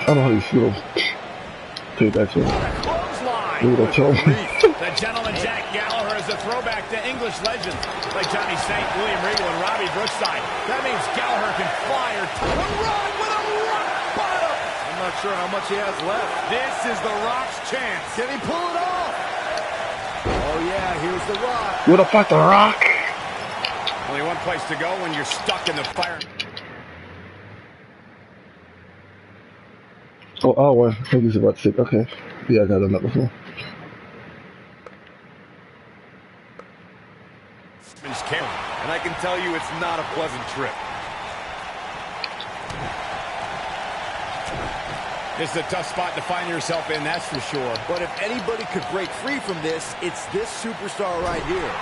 I don't know how you feel. Payback to him. The gentleman Jack Gallagher is a throwback to English legends like Johnny Saint, William Regal, and Robbie Brookside. That means Gallagher can fly or run with a rock bottom. I'm not sure how much he has left. This is the Rock's chance. Can he pull it off? Oh yeah, here's the Rock. What the fuck, the Rock? Only one place to go when you're stuck in the fire. Oh, well, I think he's about 6. Okay. Yeah, I got done that before. And I can tell you it's not a pleasant trip. This is a tough spot to find yourself in, that's for sure. But if anybody could break free from this, it's this superstar right here.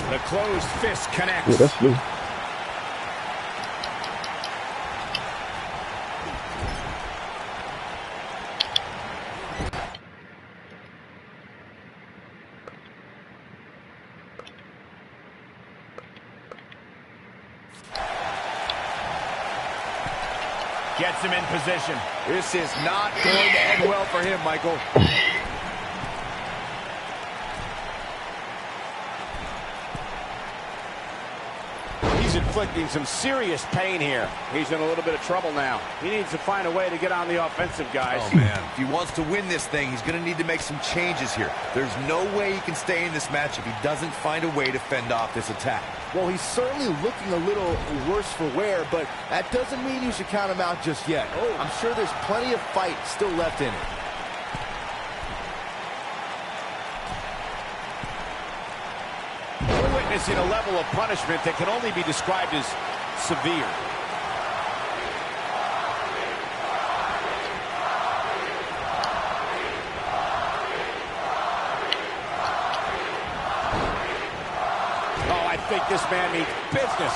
The closed fist connects. Yeah, that's good. Gets him in position. This is not going to end well for him, Michael. Inflicting some serious pain here. He's in a little bit of trouble now. He needs to find a way to get on the offensive, guys. Oh, man. If he wants to win this thing, he's going to need to make some changes here. There's no way he can stay in this match if he doesn't find a way to fend off this attack. Well, he's certainly looking a little worse for wear, but that doesn't mean you should count him out just yet. Oh, I'm sure there's plenty of fight still left in it. Witnessing a level of punishment that can only be described as severe. Oh, I think this man means business.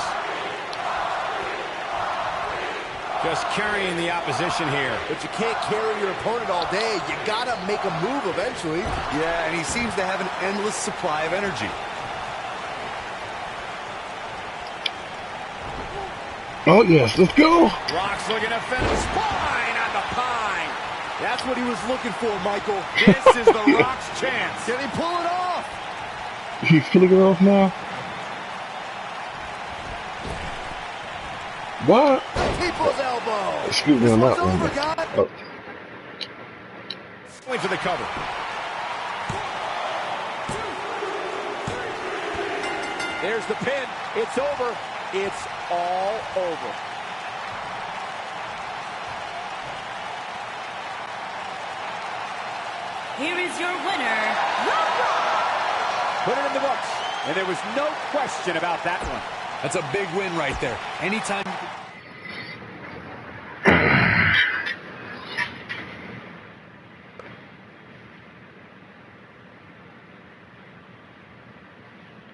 Just carrying the opposition here. But you can't carry your opponent all day. You gotta make a move eventually. Yeah, and he seems to have an endless supply of energy. Oh, yes, let's go. Rock's looking to finish. Spine on the pine. That's what he was looking for, Michael. This is the Rock's chance. Can he pull it off? He's pulling it off now. What? People's elbow. Excuse me on that one. Oh. Going for the cover. There's the pin. It's over. It's all over. Here is your winner, The Rock. Put it in the books. And there was no question about that one. That's a big win right there. Anytime.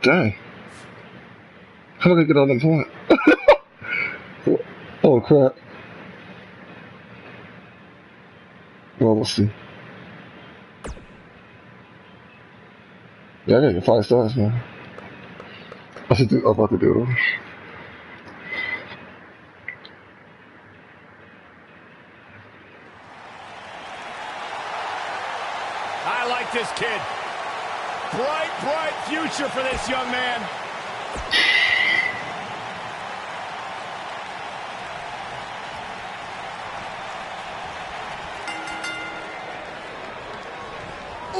Dang. How am I gonna get on the point? Oh crap. Well, we'll see. Yeah, I gotta get 5 stars, man. I'm about to do it. I like this kid. Bright, bright future for this young man.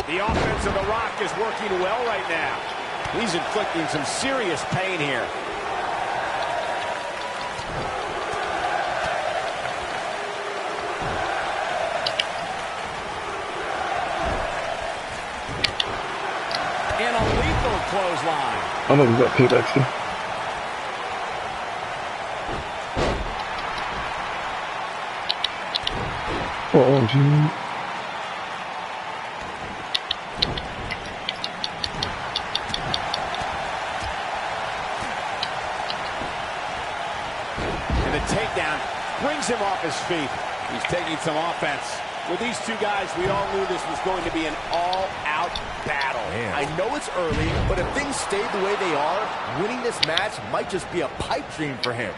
The offense of The Rock is working well right now. He's inflicting some serious pain here. And a lethal clothesline. I know we got payback still. Oh, gee. his feet. He's taking some offense. With these two guys, we all knew this was going to be an all-out battle. Man. I know it's early, but if things stay the way they are, winning this match might just be a pipe dream for him.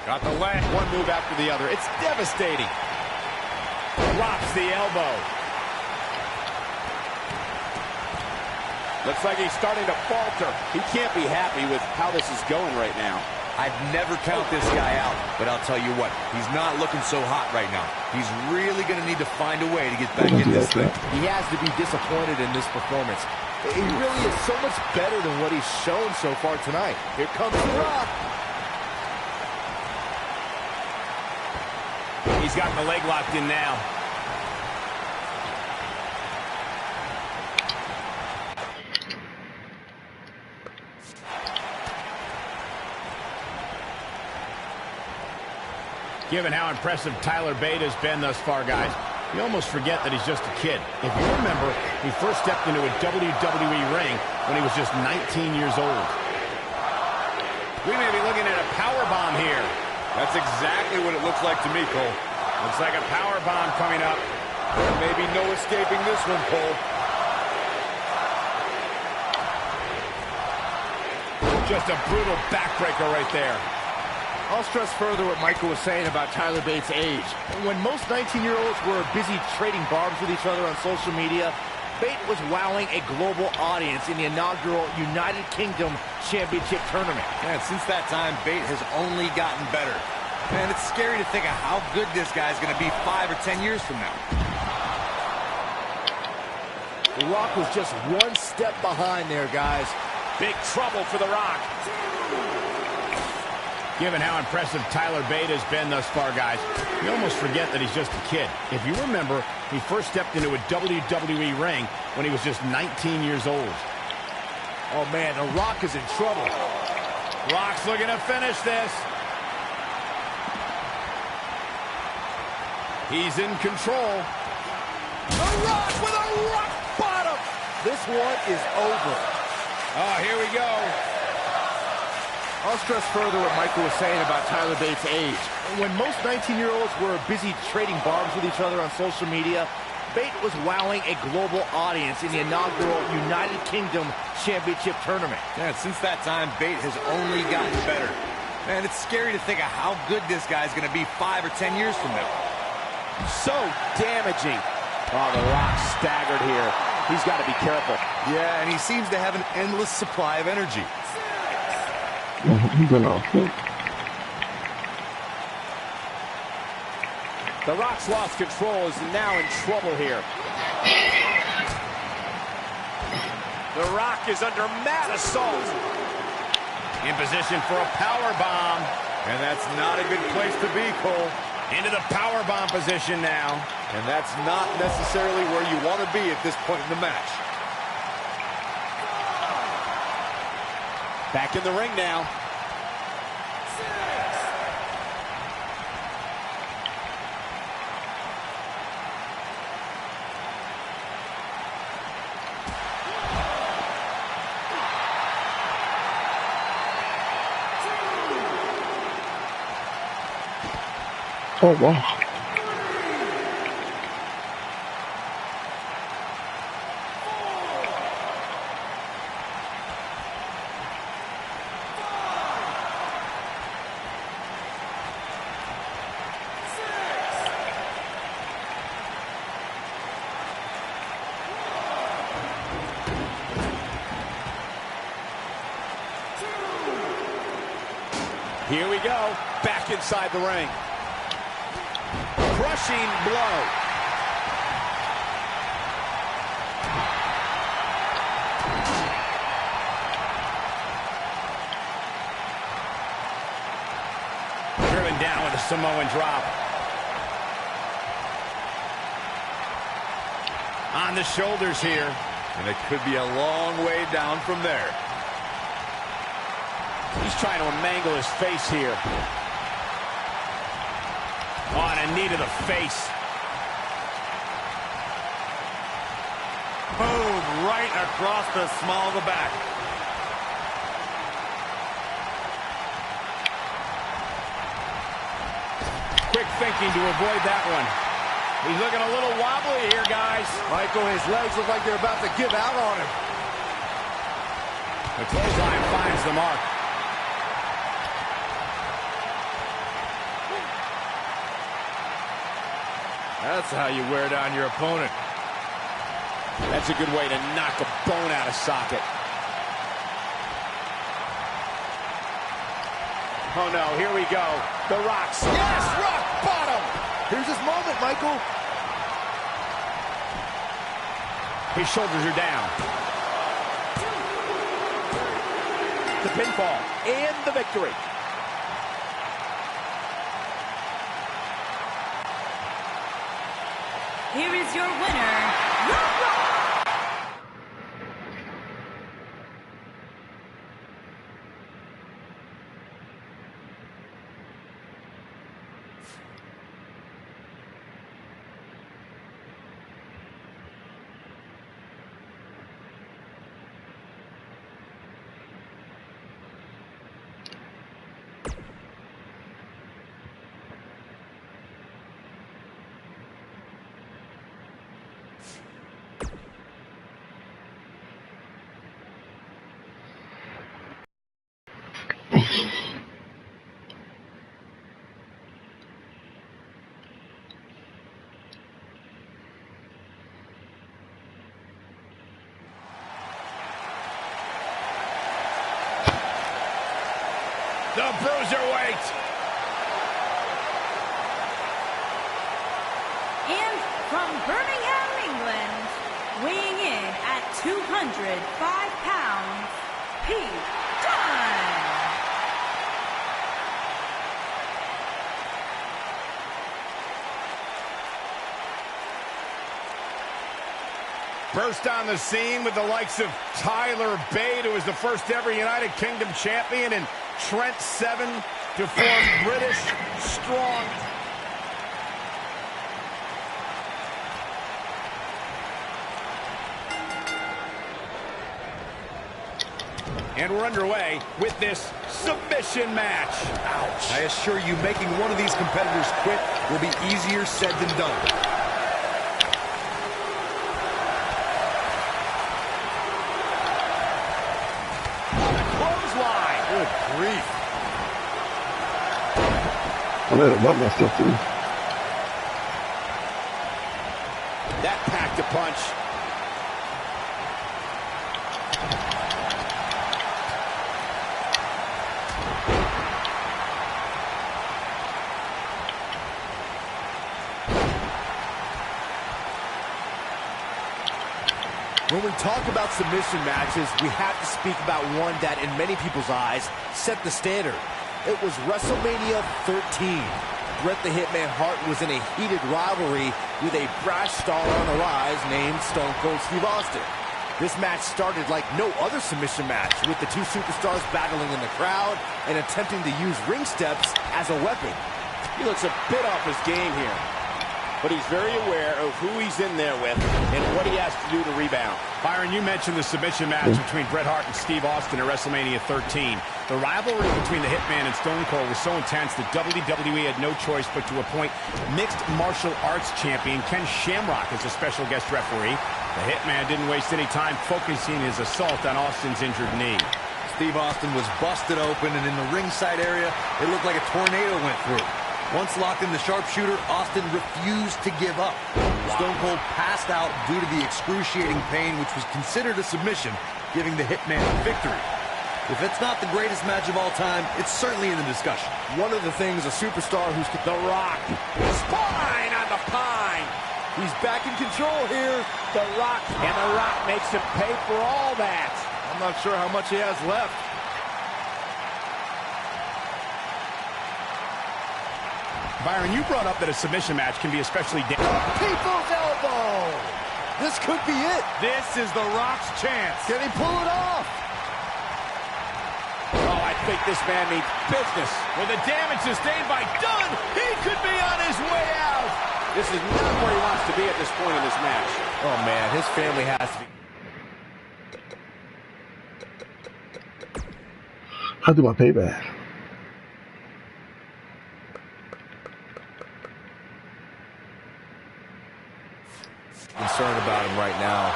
Got the leg. One move after the other. It's devastating. Drops the elbow. Looks like he's starting to falter. He can't be happy with how this is going right now. I'd never count this guy out, but I'll tell you what, he's not looking so hot right now. He's really going to need to find a way to get back in this thing. He has to be disappointed in this performance. He really is so much better than what he's shown so far tonight. Here comes The Rock. He's got the leg locked in now. Given how impressive Tyler Bate has been thus far, guys, you almost forget that he's just a kid. If you remember, he first stepped into a WWE ring when he was just 19 years old. We may be looking at a powerbomb here. That's exactly what it looks like to me, Cole. Looks like a powerbomb coming up. There may be no escaping this one, Cole. Just a brutal backbreaker right there. I'll stress further what Michael was saying about Tyler Bates' age. When most 19-year-olds were busy trading barbs with each other on social media, Bate was wowing a global audience in the inaugural United Kingdom Championship Tournament. Man, since that time, Bate has only gotten better. Man, it's scary to think of how good this guy's going to be 5 or 10 years from now. The Rock was just one step behind there, guys. Big trouble for The Rock. Given how impressive Tyler Bate has been thus far, guys, you almost forget that he's just a kid. If you remember, he first stepped into a WWE ring when he was just 19 years old. Oh, man, The Rock is in trouble. Rock's looking to finish this. He's in control. The Rock with a rock bottom. This one is over. Oh, here we go. I'll stress further what Michael was saying about Tyler Bates' age. When most 19-year-olds were busy trading barbs with each other on social media, Bate was wowing a global audience in the inaugural United Kingdom Championship Tournament. Man, since that time, Bate has only gotten better. Man, it's scary to think of how good this guy's going to be 5 or 10 years from now. So damaging. Oh, The Rock staggered here. He's got to be careful. Yeah, and he seems to have an endless supply of energy. Genau. The Rock's lost control, is now in trouble here. The Rock is under mad assault. In position for a power bomb. And that's not a good place to be, Cole. Into the power bomb position now. And that's not necessarily where you want to be at this point in the match. Back in the ring now. Oh, wow. Here we go. Back inside the ring. Crushing blow. Driven down with a Samoan drop. On the shoulders here. And it could be a long way down from there. He's trying to mangle his face here. On a knee to the face. Boom, right across the small of the back. Quick thinking to avoid that one. He's looking a little wobbly here, guys. Michael, his legs look like they're about to give out on him. The clothesline finds the mark. That's how you wear down your opponent. That's a good way to knock a bone out of socket. Oh no, here we go. The Rock's. Yes, rock bottom. Here's his moment, Michael. His shoulders are down. The pinfall and the victory. Here is your winner, The Rock. The Bruiserweight. And from Birmingham, England, weighing in at 205 pounds, Pete Dunne. Burst on the scene with the likes of Tyler Bate, who was the first ever United Kingdom champion, and Trent Seven to form British Strong. And we're underway with this submission match. Ouch. I assure you, making one of these competitors quit will be easier said than done. Good grief. I let it bump myself too. That packed a punch. When we talk about submission matches, we have to speak about one that, in many people's eyes, set the standard. It was WrestleMania 13. Bret the Hitman Hart was in a heated rivalry with a brash star on the rise named Stone Cold Steve Austin. This match started like no other submission match, with the two superstars battling in the crowd and attempting to use ring steps as a weapon. He looks a bit off his game here, but he's very aware of who he's in there with and what he has to do to rebound. Byron, you mentioned the submission match between Bret Hart and Steve Austin at WrestleMania 13. The rivalry between the Hitman and Stone Cold was so intense that WWE had no choice but to appoint mixed martial arts champion Ken Shamrock as a special guest referee. The Hitman didn't waste any time focusing his assault on Austin's injured knee. Steve Austin was busted open, and in the ringside area, it looked like a tornado went through. Once locked in the sharpshooter, Austin refused to give up. Stone Cold passed out due to the excruciating pain, which was considered a submission, giving the Hitman the victory. If it's not the greatest match of all time, it's certainly in the discussion. One of the things a superstar who's The Rock. Spine on the pine. He's back in control here. The Rock, and The Rock makes him pay for all that. I'm not sure how much he has left. Byron, you brought up that a submission match can be especially dangerous. People's elbow. This could be it. This is The Rock's chance. Can he pull it off? Oh, I think this man means business. With the damage sustained by Dunn, he could be on his way out. This is not where he wants to be at this point in this match. Oh, man, his family has to be... How do I pay back? concerned about him right now.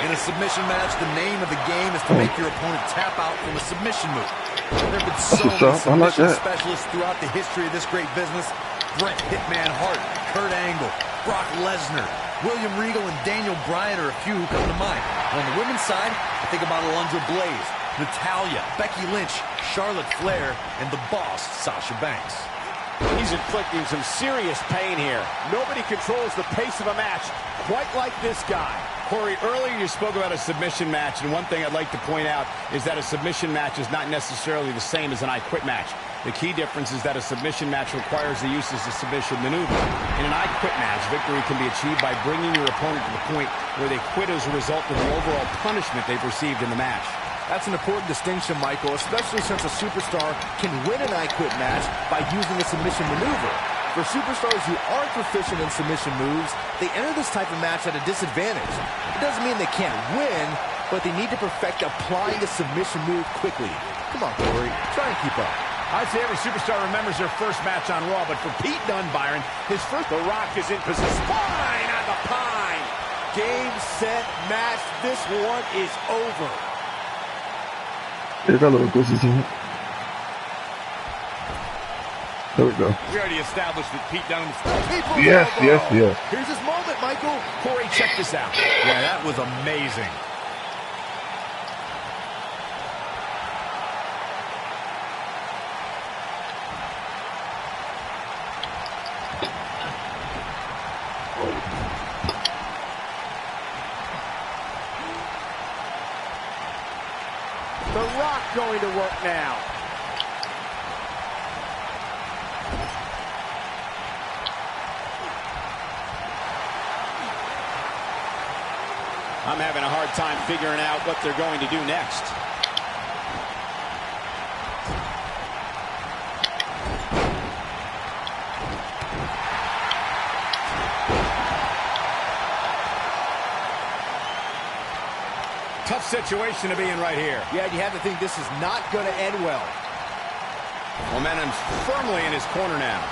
In a submission match, the name of the game is to make your opponent tap out from a submission move. There have been so many submission specialists throughout the history of this great business. Bret Hitman Hart, Kurt Angle, Brock Lesnar, William Regal, and Daniel Bryan are a few who come to mind. On the women's side, I think about Alundra Blaze, Natalya, Becky Lynch, Charlotte Flair, and the boss, Sasha Banks. He's inflicting some serious pain here. Nobody controls the pace of a match quite like this guy. Corey, earlier you spoke about a submission match, and one thing I'd like to point out is that a submission match is not necessarily the same as an I Quit match. The key difference is that a submission match requires the use of the submission maneuver. In an I Quit match, victory can be achieved by bringing your opponent to the point where they quit as a result of the overall punishment they've received in the match. That's an important distinction, Michael, especially since a superstar can win an I Quit match by using a submission maneuver. For superstars who aren't proficient in submission moves, they enter this type of match at a disadvantage. It doesn't mean they can't win, but they need to perfect applying the submission move quickly. Come on, Corey, try and keep up. I'd say every superstar remembers their first match on Raw, but for Pete Dunne, Byron, his first... The Rock is in position. Spine on the pine. Game, set, match. This one is over. There's a little ghosties in it. There we go. We already established that Pete Dunne... Yes. Here's his moment, Michael. Corey, check this out. Yeah, that was amazing. The Rock going to work now. I'm having a hard time figuring out what they're going to do next. Tough situation to be in right here. Yeah, you have to think this is not going to end well. Momentum's firmly in his corner now.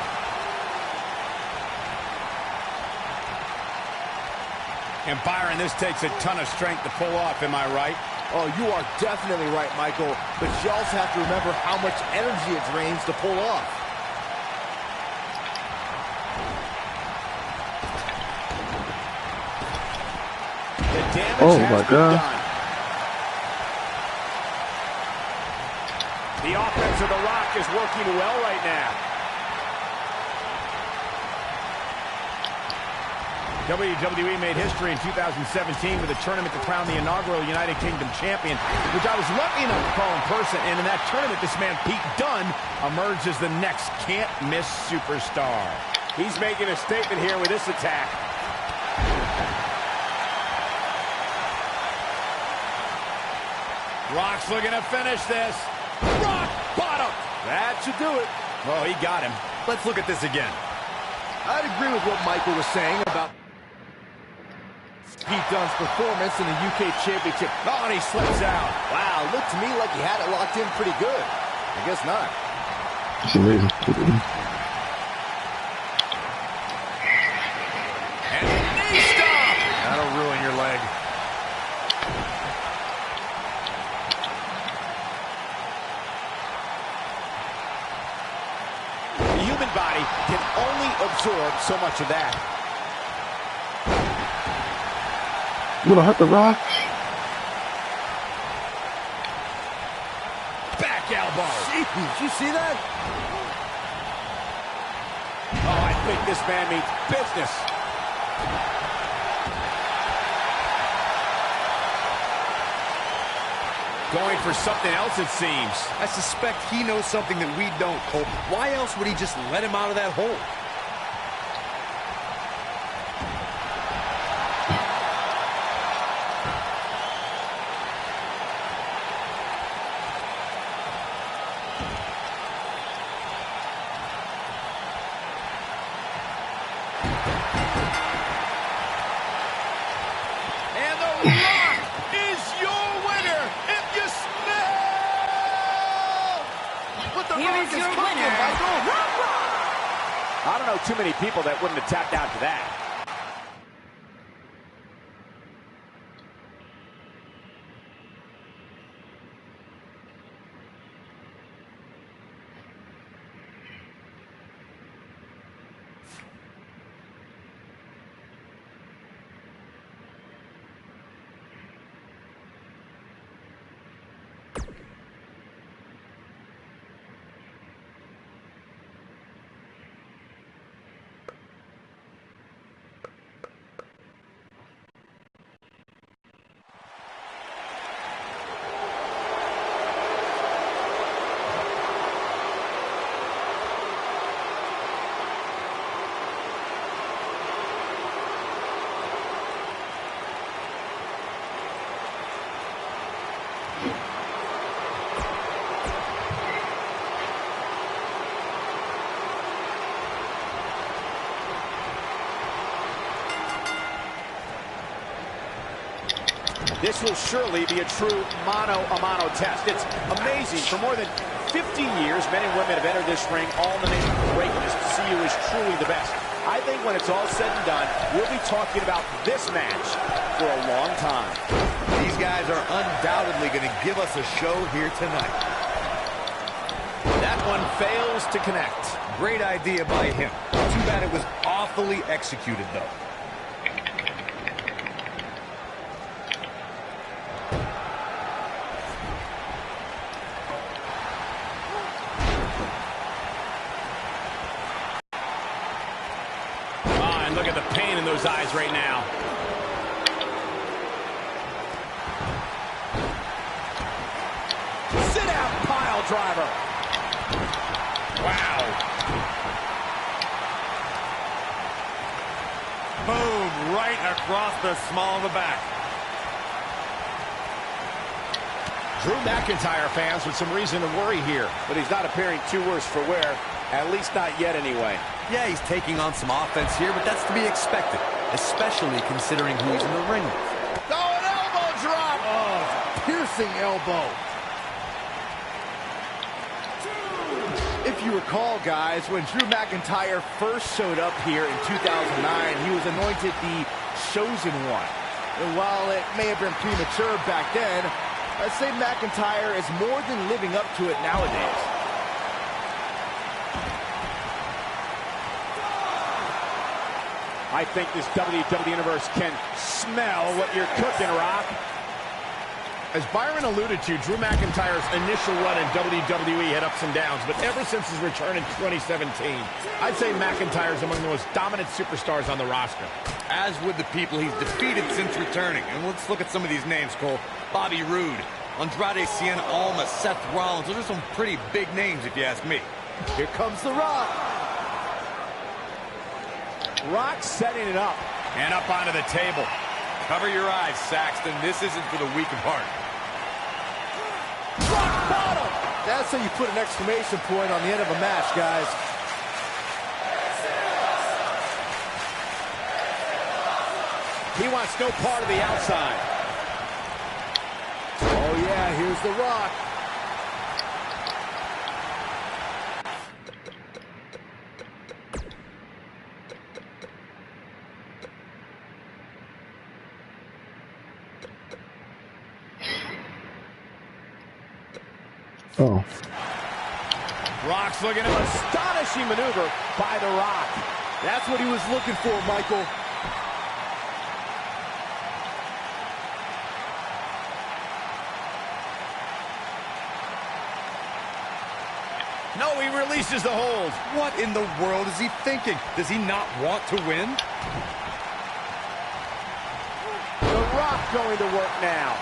And Byron, this takes a ton of strength to pull off, am I right? Oh, you are definitely right, Michael. But you also have to remember how much energy it drains to pull off. The damage has been done. The offense of The Rock is working well right now. WWE made history in 2017 with a tournament to crown the inaugural United Kingdom champion, which I was lucky enough to call in person. And in that tournament, this man, Pete Dunne, emerged as the next can't-miss superstar. He's making a statement here with this attack. Rock's looking to finish this. Rock bottom. That should do it. Oh, he got him. Let's look at this again. I'd agree with what Michael was saying about Pete Dunne's performance in the UK Championship. Oh, and he slips out. Wow, looked to me like he had it locked in pretty good. I guess not. It's amazing. And knee stomp. That'll ruin your leg. The human body can only absorb so much of that. You gonna hurt The Rock? Back elbow. Jeez, did you see that? Oh, I think this man means business. Going for something else, it seems. I suspect he knows something that we don't, Cole. Why else would he just let him out of that hole? I don't know too many people that wouldn't have tapped out to that. This will surely be a true mano-a-mano test. It's amazing. For more than 50 years, men and women have entered this ring all in the name of greatness to see who is truly the best. I think when it's all said and done, we'll be talking about this match for a long time. These guys are undoubtedly going to give us a show here tonight. That one fails to connect. Great idea by him. Too bad it was awfully executed, though. Look at the pain in those eyes right now. Sit-out pile driver. Wow. Boom, right across the small of the back. Drew McIntyre fans with some reason to worry here, but he's not appearing too worse for wear, at least not yet anyway. Yeah, he's taking on some offense here, but that's to be expected, especially considering who he's in the ring with. Oh, an elbow drop! Oh, piercing elbow. If you recall, guys, when Drew McIntyre first showed up here in 2009, he was anointed the Chosen One. And while it may have been premature back then, I'd say McIntyre is more than living up to it nowadays. I think this WWE Universe can smell what you're cooking, Rock. As Byron alluded to, Drew McIntyre's initial run in WWE had ups and downs, but ever since his return in 2017, I'd say McIntyre's among the most dominant superstars on the roster. As with the people he's defeated since returning. And let's look at some of these names, Cole. Bobby Roode, Andrade Cien Almas, Seth Rollins. Those are some pretty big names, if you ask me. Here comes The Rock. Rock setting it up. And up onto the table. Cover your eyes, Saxton. This isn't for the weak of heart. Rock bottom! That's how you put an exclamation point on the end of a match, guys. He wants no part of the outside. Oh, yeah, here's The Rock. Oh. Rock's looking at an astonishing maneuver by The Rock. That's what he was looking for, Michael. No, he releases the hold. What in the world is he thinking? Does he not want to win? The Rock going to work now.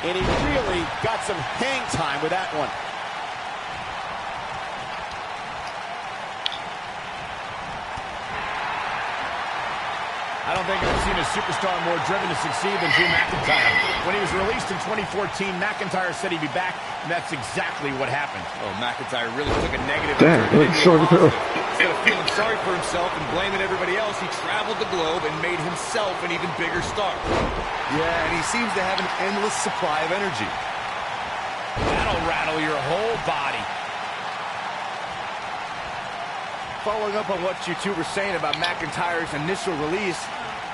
And he really got some hang time with that one. I don't think I've seen a superstar more driven to succeed than Drew McIntyre. When he was released in 2014, McIntyre said he'd be back, and that's exactly what happened. Oh, McIntyre really took a negative Damn, and turned it into a good. positive. Instead of feeling sorry for himself and blaming everybody else, he traveled the globe and made himself an even bigger star. Yeah, and he seems to have an endless supply of energy. That'll rattle your whole body. Following up on what you two were saying about McIntyre's initial release,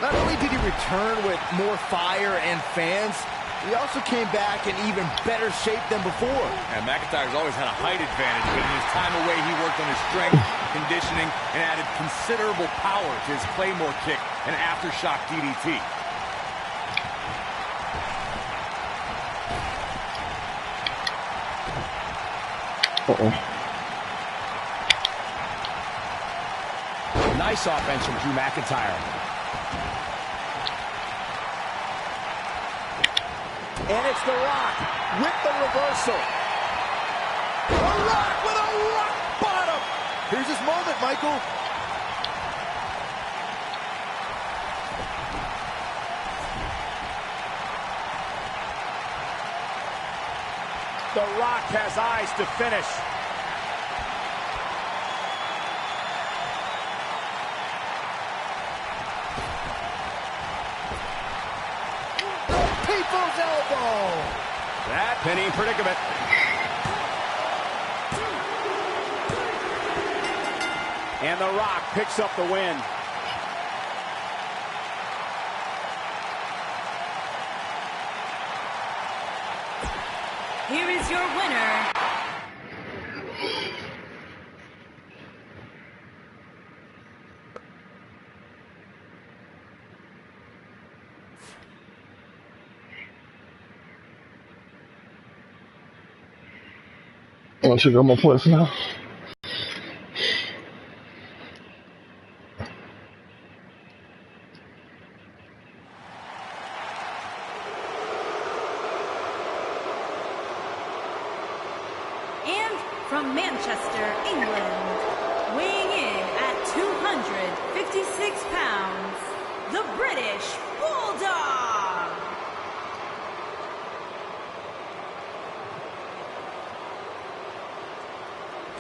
not only did he return with more fire and fans, he also came back in even better shape than before. And McIntyre's always had a height advantage, but in his time away, he worked on his strength, conditioning, and added considerable power to his Claymore kick and aftershock DDT. Uh-oh. Nice offense from Drew McIntyre. And it's The Rock with the reversal. The Rock with a rock bottom. Here's his moment, Michael. The Rock has eyes to finish. People's elbow. That pinning predicament. And The Rock picks up the win. Here is your winner, I want to go more points now. and from Manchester, England, weighing in at 256 pounds, the British Bulldog.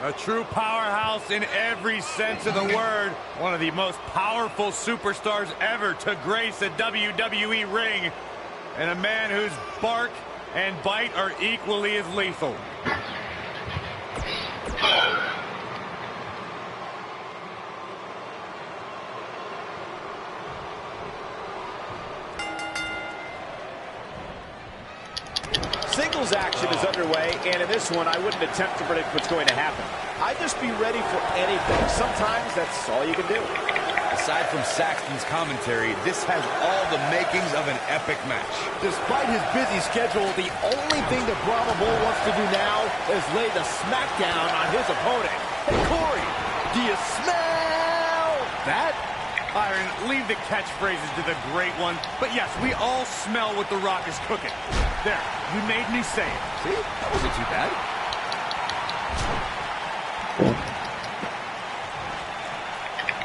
A true powerhouse in every sense of the word. One of the most powerful superstars ever to grace a WWE ring. And a man whose bark and bite are equally as lethal. Singles action is underway, and in this one, I wouldn't attempt to predict what's going to happen. I'd just be ready for anything. Sometimes that's all you can do. Aside from Saxton's commentary, this has all the makings of an epic match. Despite his busy schedule, the only thing that Brahma Bull wants to do now is lay the smackdown on his opponent. Hey, Corey, do you smell that? Byron, leave the catchphrases to the great one. But yes, we all smell what The Rock is cooking. There, you made me say it. See? That wasn't too bad.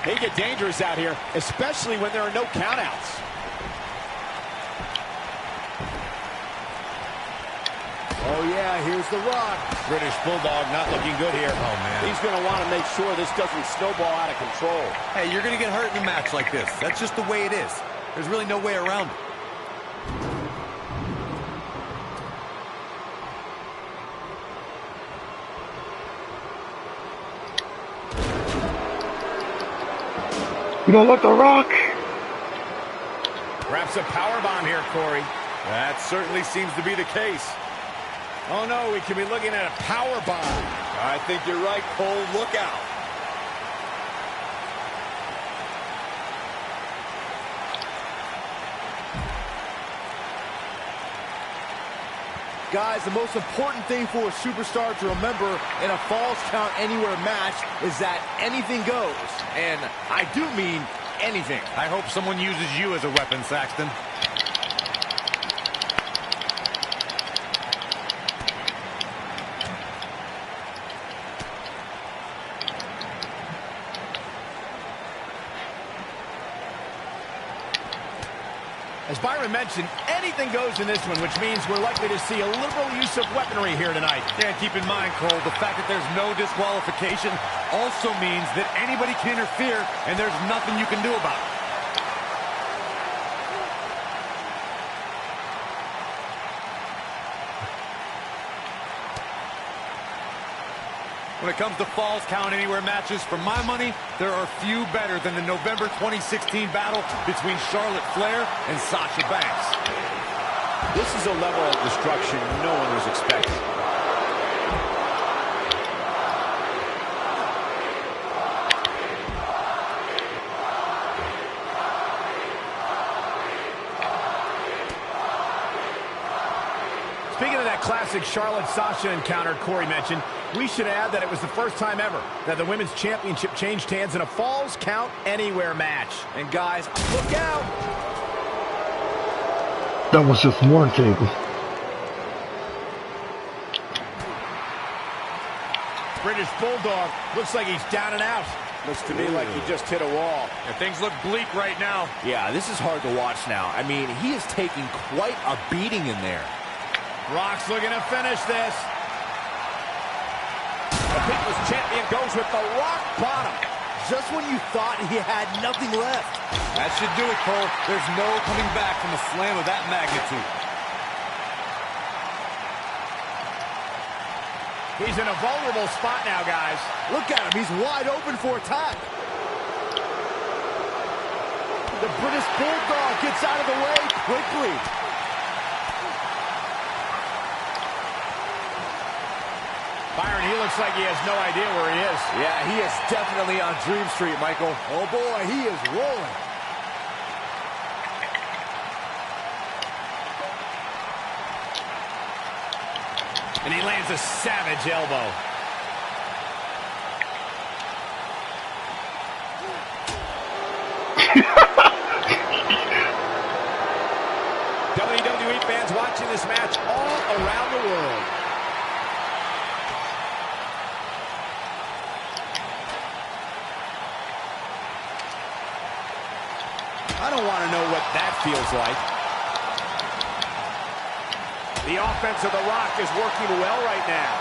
They get dangerous out here, especially when there are no countouts. Oh, yeah, here's The Rock. British Bulldog not looking good here. Oh, man. He's going to want to make sure this doesn't snowball out of control. Hey, you're going to get hurt in a match like this. That's just the way it is. There's really no way around it. You don't like The Rock? Perhaps a powerbomb here, Corey. That certainly seems to be the case. Oh, no, we could be looking at a powerbomb. I think you're right, Cole. Look out. Guys, the most important thing for a superstar to remember in a Falls Count Anywhere match is that anything goes. And I do mean anything. I hope someone uses you as a weapon, Saxton. As Byron mentioned, anything goes in this one, which means we're likely to see a liberal use of weaponry here tonight. Yeah, keep in mind, Cole, the fact that there's no disqualification also means that anybody can interfere, and there's nothing you can do about it. When it comes to Falls Count Anywhere matches, for my money, there are few better than the November 2016 battle between Charlotte Flair and Sasha Banks. This is a level of destruction no one was expecting. Speaking of that classic Charlotte-Sasha encounter Corey mentioned, we should add that it was the first time ever that the Women's Championship changed hands in a Falls Count Anywhere match. And guys, look out! That was just one table. British Bulldog looks like he's down and out. Looks to me like he just hit a wall. And things look bleak right now. Yeah, this is hard to watch now. I mean, he is taking quite a beating in there. Rock's looking to finish this. The People's Champion goes with the rock bottom. Just when you thought he had nothing left. That should do it, Cole. There's no coming back from a slam of that magnitude. He's in a vulnerable spot now, guys. Look at him. He's wide open for attack. The British Bulldog gets out of the way quickly. Byron, he looks like he has no idea where he is. Yeah, he is definitely on Dream Street, Michael. Oh, boy, he is rolling. And he lands a savage elbow. WWE fans watching this match all around the world. I don't want to know what that feels like. The offense of The Rock is working well right now.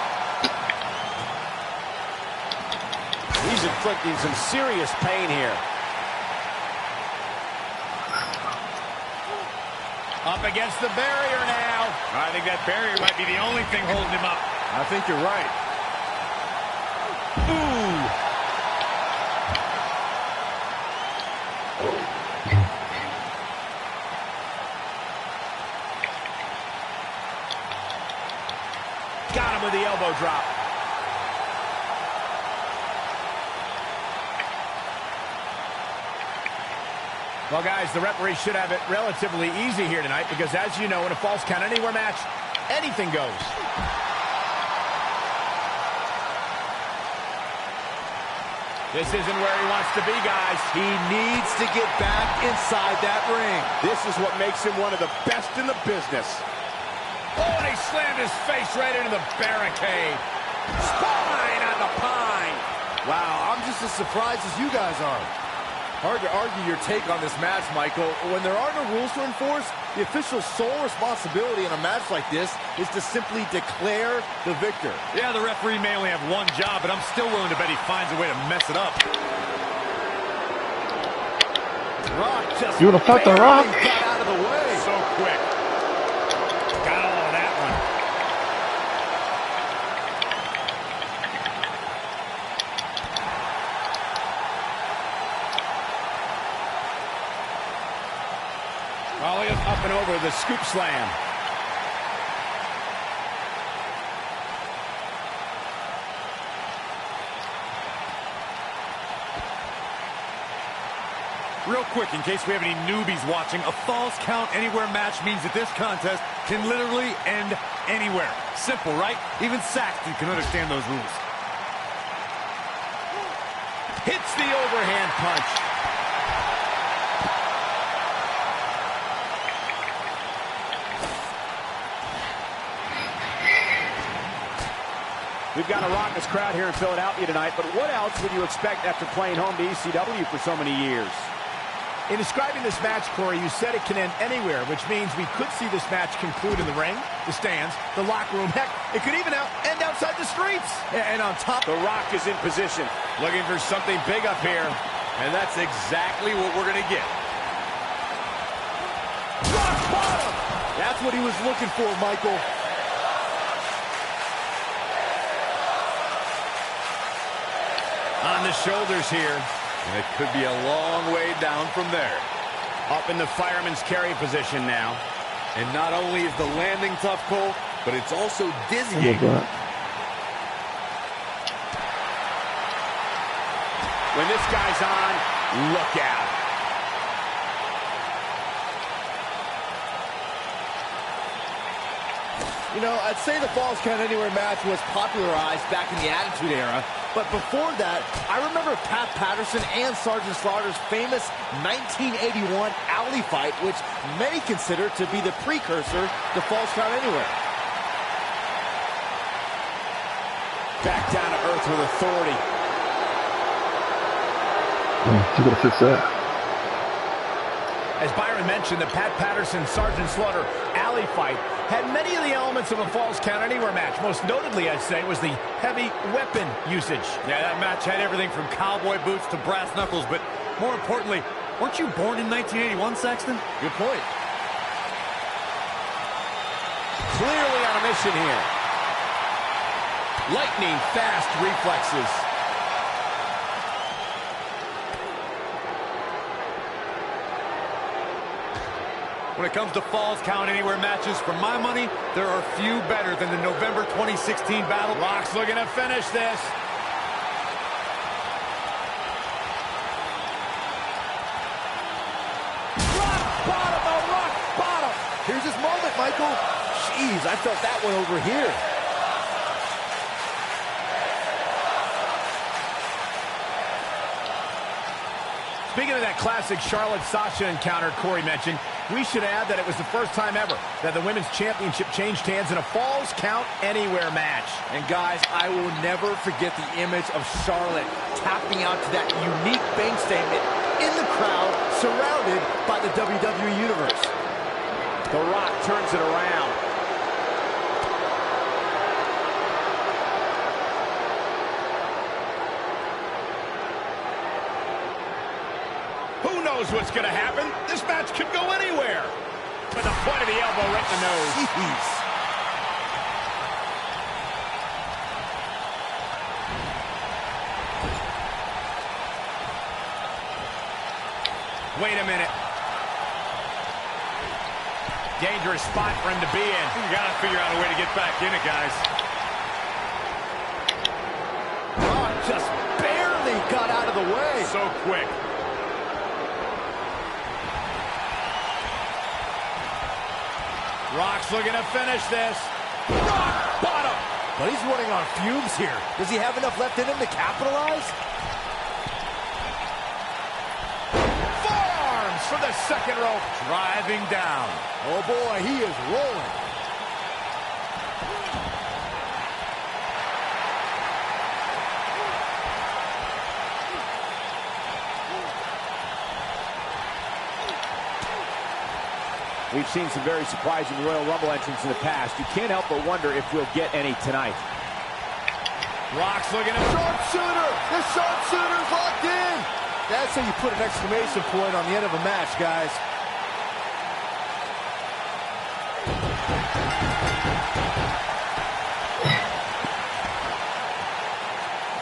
He's inflicting some serious pain here. Up against the barrier now. I think that barrier might be the only thing holding him up. I think you're right. Ooh. Got him with the elbow drop. Well, guys, the referee should have it relatively easy here tonight because, as you know, in a Falls Count Anywhere match, anything goes. This isn't where he wants to be, guys. He needs to get back inside that ring. This is what makes him one of the best in the business. Oh, and he slammed his face right into the barricade. Spine on the pine. Wow, I'm just as surprised as you guys are. Hard to argue your take on this match, Michael. When there are no rules to enforce, the official's sole responsibility in a match like this is to simply declare the victor. Yeah, the referee may only have one job, but I'm still willing to bet he finds a way to mess it up. Rock just You would have fought The Rock. got out of the way. So quick. Got all of that one. Ollie up and over the scoop slam. Real quick, in case we have any newbies watching, a Falls Count Anywhere match means that this contest can literally end anywhere. Simple, right? Even Saxton can understand those rules. Hits the overhand punch. We've got a raucous crowd here in Philadelphia tonight, but what else would you expect after playing home to ECW for so many years? In describing this match, Corey, you said it can end anywhere, which means we could see this match conclude in the ring, the stands, the locker room. Heck, it could even end outside the streets. And on top, The Rock is in position. Looking for something big up here. And that's exactly what we're going to get. rock bottom. That's what he was looking for, Michael. On the shoulders here. And it could be a long way down from there. Up in the fireman's carry position now. And not only is the landing tough, Cole, but it's also Oh, dizzying. God. When this guy's on, look out. You know, I'd say the Falls Count Anywhere match was popularized back in the Attitude Era, but before that, I remember Pat Patterson and Sergeant Slaughter's famous 1981 alley fight, which many consider to be the precursor to Falls Count Anywhere. Back down to earth with authority. You gotta fix that. As Byron mentioned, the Pat Patterson-Sergeant Slaughter alley fight had many of the elements of a Falls Count Anywhere match. Most notably, I'd say, was the heavy weapon usage. Yeah, that match had everything from cowboy boots to brass knuckles, but more importantly, weren't you born in 1981, Saxton? Good point. Clearly on a mission here. Lightning fast reflexes. When it comes to Falls Count Anywhere matches, for my money, there are few better than the November 2016 battle. Rock's looking to finish this. Rock bottom, a rock bottom. Here's his moment, Michael. Jeez, I felt that one over here. Speaking of that classic Charlotte-Sasha encounter Corey mentioned, we should add that it was the first time ever that the Women's Championship changed hands in a Falls Count Anywhere match. And guys, I will never forget the image of Charlotte tapping out to that unique bang statement in the crowd, surrounded by the WWE Universe. The Rock turns it around. Who knows what's going to happen? This match could go anywhere. With the point of the elbow right in the nose. Jeez. Wait a minute. Dangerous spot for him to be in. You got to figure out a way to get back in it, guys. Rock just barely got out of the way. So quick. Rock's looking to finish this. Rock bottom. But he's running on fumes here. Does he have enough left in him to capitalize? Forearms from the second rope. Driving down. Oh boy, he is rolling. We've seen some very surprising Royal Rumble entrants in the past. You can't help but wonder if we'll get any tonight. Rock's looking at Sharpshooter! The sharpshooter's locked in! That's how you put an exclamation point on the end of a match, guys.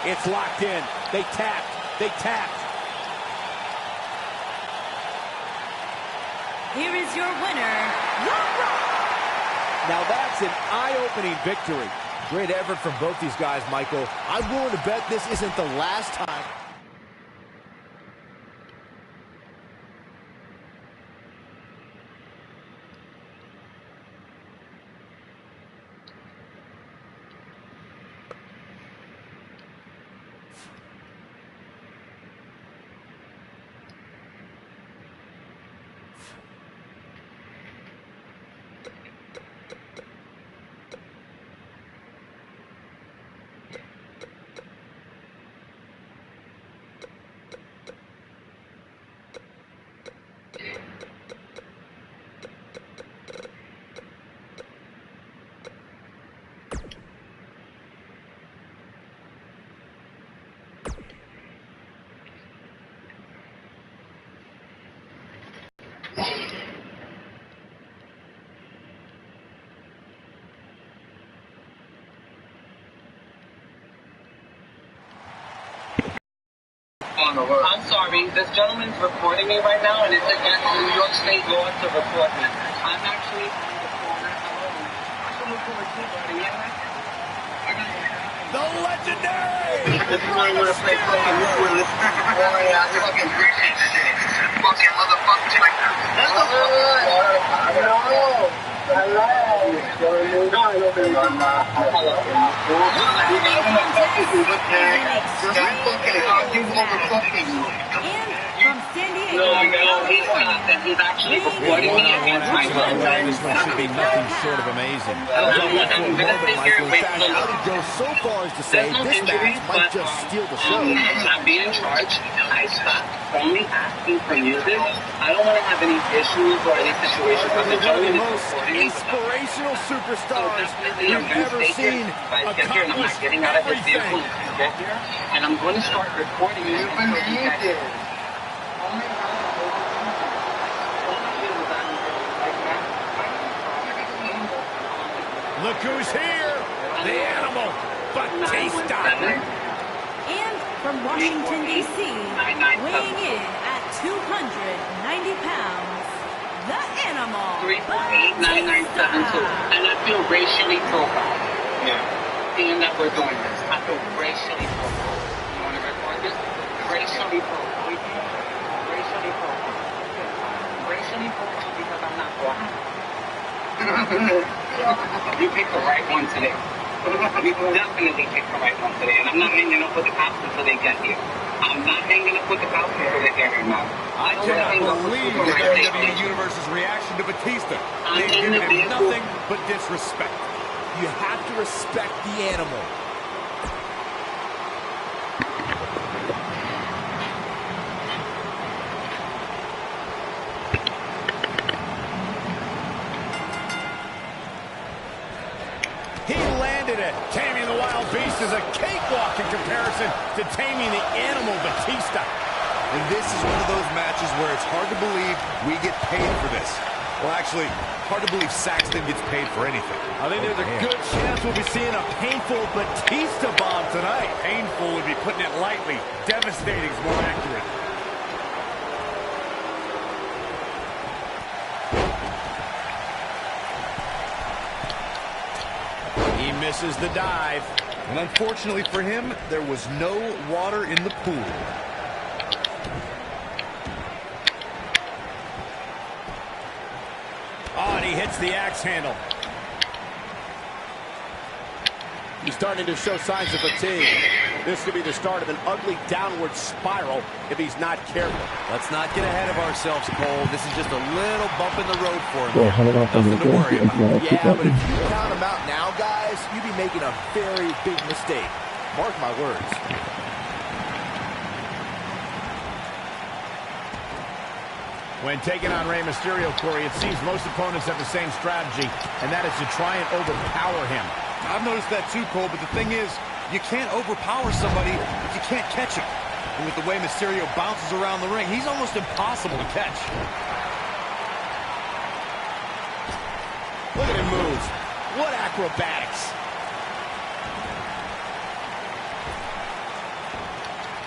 It's locked in. They tapped. They tapped. Here is your winner, The Rock. Now that's an eye-opening victory. Great effort from both these guys, Michael. I'm willing to bet this isn't the last time. on alert. I'm sorry, this gentleman's recording me right now, and it's against New York State law to record me. I'm actually on the corner. I can record too, buddy. The legendary! This is why you want to play fucking with this boring ass fucking bitch shit. Fucking motherfuckers like that. That's the fucking Hello. From San Diego, No, he's not. He's actually recording me against my friend. This one should be nothing short of amazing. I'm gonna sit here and wait for the I would go so far as to say There's no this injuries, match might but, just steal the show. I'm being charged. I stopped only asking for music. I don't want to have any issues or any situations with the One of the gentleman most recording me. inspirational So superstars definitely we've I'm going to ever stay here. seen If I sit here and I'm not accomplish getting out of this vehicle everything. to get here, and I'm going to start recording you until you get here. Look who's here! The animal, Batista! and from Washington, D.C., weighing in at 290 pounds, the animal, 3.89972. And I feel racially profiled. Yeah. Being that we're doing this, I feel racially profiled. You want to record this? Racially profiled. Racially profiled. Racially profiled because I'm not black. You picked the right one today. You definitely picked the right one today. And I'm not hanging up with the cops until they get here. I'm not hanging up with the cops until they get here now. I cannot believe the WWE Universe's reaction to Batista. They've given him nothing but disrespect. You have to respect the animal. He landed it. Taming the Wild Beast is a cakewalk in comparison to taming the animal Batista. And this is one of those matches where it's hard to believe we get paid for this. Well, actually, hard to believe Saxton gets paid for anything. I think there's a good chance we'll be seeing a painful Batista bomb tonight. Painful would be putting it lightly. Devastating is more accurate. He misses the dive. And unfortunately for him, there was no water in the pool. Oh, and he hits the axe handle. He's starting to show signs of fatigue. This could be the start of an ugly downward spiral if he's not careful. Let's not get ahead of ourselves, Cole. This is just a little bump in the road for him. Well, how about Nothing to worry about. Yeah, but if you count him out now, guys, you'd be making a very big mistake. Mark my words. When taking on Rey Mysterio, Corey, it seems most opponents have the same strategy, and that is to try and overpower him. I've noticed that too, Cole, but the thing is, you can't overpower somebody if you can't catch him. And with the way Mysterio bounces around the ring, he's almost impossible to catch. Look at him move. What acrobatics.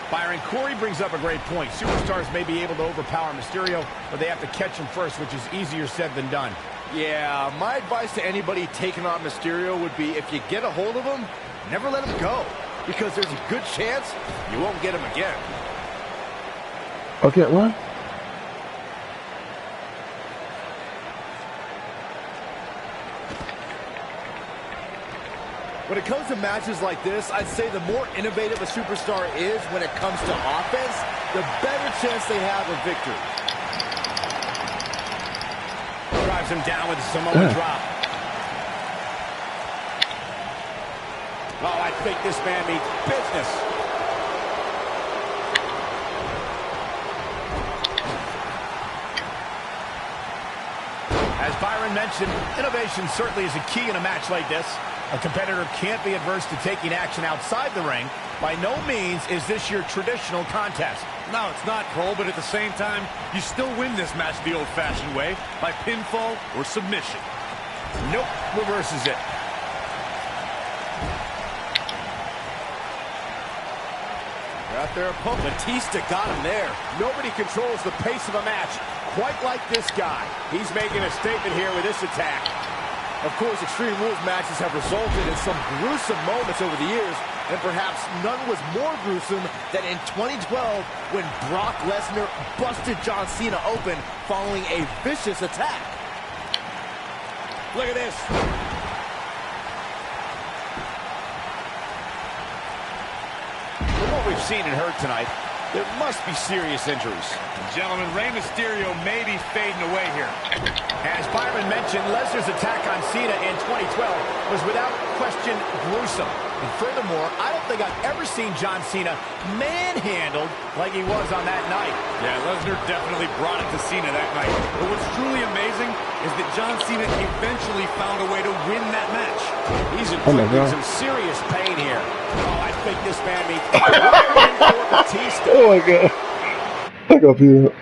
Byron, Corey brings up a great point. Superstars may be able to overpower Mysterio, but they have to catch him first, which is easier said than done. Yeah, my advice to anybody taking on Mysterio would be if you get a hold of him, never let him go. Because there's a good chance you won't get him again. Okay, what? When it comes to matches like this, I'd say the more innovative a superstar is when it comes to offense, the better chance they have of victory. Drives him down with a Samoan drop. Oh, I think this man means business. As Byron mentioned, innovation certainly is a key in a match like this. A competitor can't be adverse to taking action outside the ring. By no means is this your traditional contest. No, it's not, Cole, but at the same time, you still win this match the old-fashioned way, by pinfall or submission. Nope, reverses it. At their opponent. Batista got him there. Nobody controls the pace of a match quite like this guy. He's making a statement here with this attack. Of course, Extreme Rules matches have resulted in some gruesome moments over the years, and perhaps none was more gruesome than in 2012 when Brock Lesnar busted John Cena open following a vicious attack. Look at this. From what we've seen and heard tonight, there must be serious injuries. Gentlemen, Rey Mysterio may be fading away here. As Byron mentioned, Lesnar's attack on Cena in 2012 was without question gruesome. And furthermore, I don't think I've ever seen John Cena manhandled like he was on that night. Yeah, Lesnar definitely brought it to Cena that night. But what's truly amazing is that John Cena eventually found a way to win that match. He's Oh my inflicting God. some serious pain here. Oh, I think this man means for Batista. Oh my God. I got beat up.